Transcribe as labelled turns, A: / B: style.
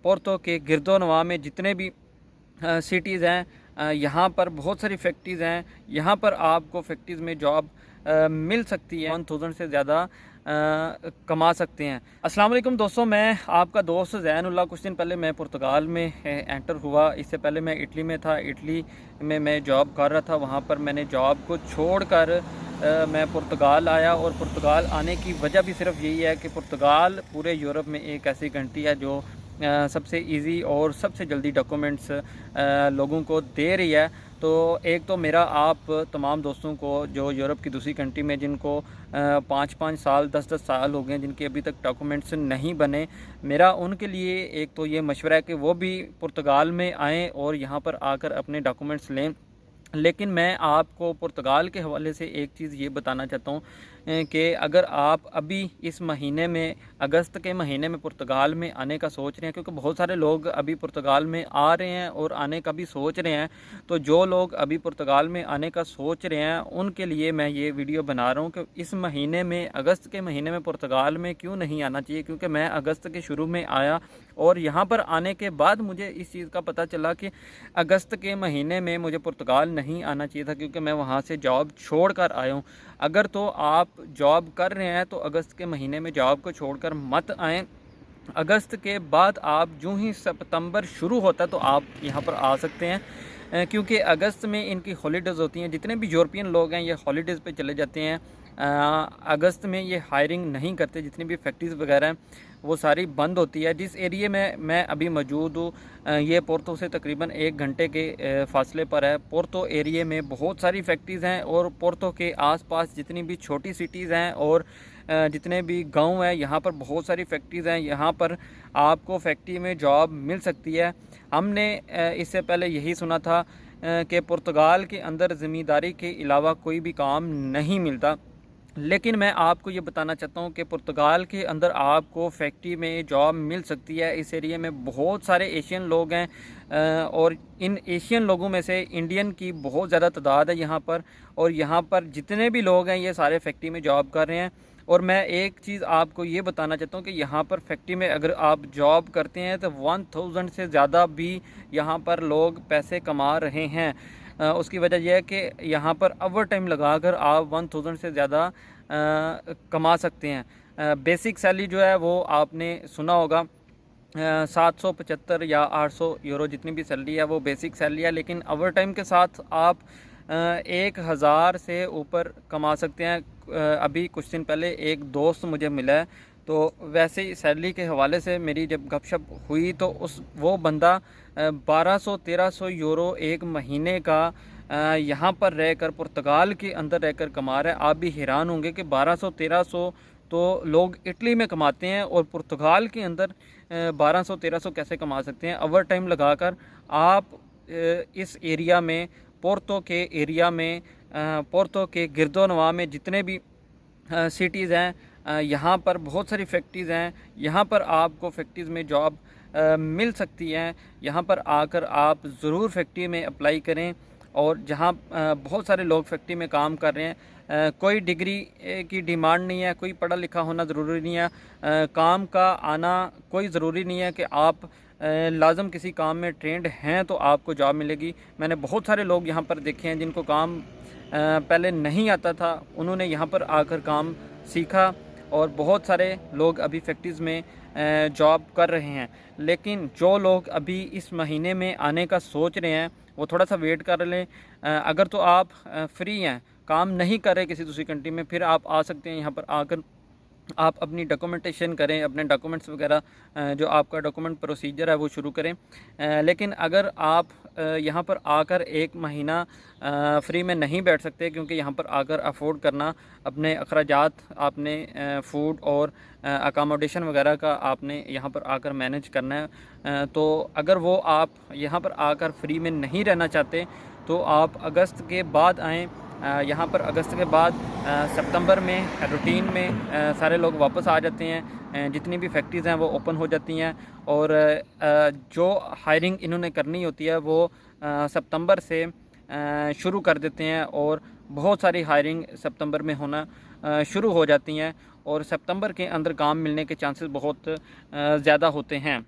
A: Porto के गिरदोनवा में जितने भी सिटीज़ हैं, यहाँ पर बहुत सारी फैक्ट्रीज़ हैं। यहाँ पर आपको फैक्ट्रीज़ में जॉब मिल सकती है, 1000 से ज़्यादा कमा सकते हैं। अस्सलाम वालेकुम दोस्तों, मैं आपका दोस्त ज़ैनुल्लाह। कुछ दिन पहले मैं पुर्तगाल में एंटर हुआ। इससे पहले मैं इटली में था। इटली में मैं जॉब कर रहा था। वहाँ पर मैंने जॉब को छोड़कर मैं पुर्तगाल आया, और पुर्तगाल आने की वजह भी सिर्फ यही है कि पुर्तगाल पूरे यूरोप में एक ऐसी कंट्री है जो सबसे इजी और सबसे जल्दी डॉक्यूमेंट्स लोगों को दे रही है। तो एक तो मेरा आप तमाम दोस्तों को जो यूरोप की दूसरी कंट्री में जिनको 5-5 साल 10-10 साल हो गए, जिनके अभी तक डॉक्यूमेंट्स नहीं बने, मेरा उनके लिए एक तो ये मशवरा है कि वो भी पुर्तगाल में आएँ और यहाँ पर आकर अपने डॉक्यूमेंट्स लें। लेकिन मैं आपको पुर्तगाल के हवाले से एक चीज़ ये बताना चाहता हूँ कि अगर आप अभी इस महीने में, अगस्त के महीने में पुर्तगाल में आने का सोच रहे हैं, क्योंकि बहुत सारे लोग अभी पुर्तगाल में आ रहे हैं और आने का भी सोच रहे हैं, तो जो लोग अभी पुर्तगाल में आने का सोच रहे हैं उनके लिए मैं ये वीडियो बना रहा हूँ कि इस महीने में, अगस्त के महीने में पुर्तगाल में क्यों नहीं आना चाहिए। क्योंकि मैं अगस्त के शुरू में आया और यहाँ पर आने के बाद मुझे इस चीज़ का पता चला कि अगस्त के महीने में मुझे पुर्तगाल नहीं आना चाहिए था, क्योंकि मैं वहाँ से जॉब छोड़ कर आया हूँ। अगर तो आप जॉब कर रहे हैं तो अगस्त के महीने में जॉब को छोड़कर मत आएँ। अगस्त के बाद आप जो ही सितंबर शुरू होता है तो आप यहाँ पर आ सकते हैं, क्योंकि अगस्त में इनकी हॉलीडेज़ होती हैं। जितने भी यूरोपियन लोग हैं ये हॉलीडेज़ पे चले जाते हैं। अगस्त में ये हायरिंग नहीं करते। जितनी भी फैक्ट्रीज़ वगैरह हैं वो सारी बंद होती है। जिस एरिए में मैं अभी मौजूद हूँ ये पोर्तो से तकरीबन 1 घंटे के फासले पर है। पोर्तो एरिए में बहुत सारी फैक्ट्रीज़ हैं, और पोर्तो के आसपास जितनी भी छोटी सिटीज़ हैं और जितने भी गांव हैं, यहाँ पर बहुत सारी फैक्ट्रीज़ हैं। यहाँ पर आपको फैक्ट्री में जॉब मिल सकती है। हमने इससे पहले यही सुना था कि पुर्तगाल के अंदर ज़मींदारी के अलावा कोई भी काम नहीं मिलता, लेकिन मैं आपको ये बताना चाहता हूँ कि पुर्तगाल के अंदर आपको फैक्ट्री में जॉब मिल सकती है। इस एरिया में बहुत सारे एशियन लोग हैं, और इन एशियन लोगों में से इंडियन की बहुत ज़्यादा तादाद है यहाँ पर। और यहाँ पर जितने भी लोग हैं ये सारे फैक्ट्री में जॉब कर रहे हैं। और मैं एक चीज़ आपको ये बताना चाहता हूँ कि यहाँ पर फैक्ट्री में अगर आप जॉब करते हैं तो 1000 से ज़्यादा भी यहाँ पर लोग पैसे कमा रहे हैं। उसकी वजह यह है कि यहाँ पर ओवर टाइम लगाकर आप 1000 से ज़्यादा कमा सकते हैं। बेसिक सैलरी जो है वो आपने सुना होगा 775 या 800 यूरो, जितनी भी सैलरी है वो बेसिक सैलरी है। लेकिन ओवर टाइम के साथ आप 1000 से ऊपर कमा सकते हैं। अभी कुछ दिन पहले एक दोस्त मुझे मिला है, तो वैसे ही सैलरी के हवाले से मेरी जब गपशप हुई तो वो बंदा 1200-1300 यूरो एक महीने का यहाँ पर रहकर, पुर्तगाल के अंदर रहकर कमा रहा है। आप भी हैरान होंगे कि 1200-1300 तो लोग इटली में कमाते हैं, और पुर्तगाल के अंदर 1200-1300 कैसे कमा सकते हैं। ओवर टाइम लगाकर आप इस एरिया में, पोर्तो के एरिया में, पोर्तो के गिरदोनवा में जितने भी सिटीज़ हैं, यहाँ पर बहुत सारी फैक्ट्रीज़ हैं। यहाँ पर आपको फैक्ट्रीज़ में जॉब मिल सकती हैं। यहाँ पर आकर आप ज़रूर फैक्ट्री में अप्लाई करें। और जहाँ बहुत सारे लोग फैक्ट्री में काम कर रहे हैं, कोई डिग्री की डिमांड नहीं है, कोई पढ़ा लिखा होना ज़रूरी नहीं है, काम का आना कोई ज़रूरी नहीं है कि आप लाजम किसी काम में ट्रेंड हैं तो आपको जॉब मिलेगी। मैंने बहुत सारे लोग यहाँ पर देखे हैं जिनको काम पहले नहीं आता था, उन्होंने यहाँ पर आकर काम सीखा, और बहुत सारे लोग अभी फैक्ट्रीज़ में जॉब कर रहे हैं। लेकिन जो लोग अभी इस महीने में आने का सोच रहे हैं वो थोड़ा सा वेट कर लें। अगर तो आप फ्री हैं, काम नहीं कर रहे किसी दूसरी कंट्री में, फिर आप आ सकते हैं। यहाँ पर आकर आप अपनी डॉक्यूमेंटेशन करें, अपने डॉक्यूमेंट्स वगैरह जो आपका डॉक्यूमेंट प्रोसीजर है वो शुरू करें। लेकिन अगर आप यहाँ पर आकर 1 महीना फ्री में नहीं बैठ सकते, क्योंकि यहाँ पर आकर अफोर्ड करना, अपने अखराजात, आपने फूड और अकामोडेशन वगैरह का आपने यहाँ पर आकर मैनेज करना है। तो अगर वो आप यहाँ पर आकर फ्री में नहीं रहना चाहते तो आप अगस्त के बाद आएँ। यहाँ पर अगस्त के बाद सितंबर में रूटीन में सारे लोग वापस आ जाते हैं। जितनी भी फैक्ट्रीज़ हैं वो ओपन हो जाती हैं, और जो हायरिंग इन्होंने करनी होती है वो सितंबर से शुरू कर देते हैं, और बहुत सारी हायरिंग सितंबर में होना शुरू हो जाती हैं, और सितंबर के अंदर काम मिलने के चांसेस बहुत ज़्यादा होते हैं।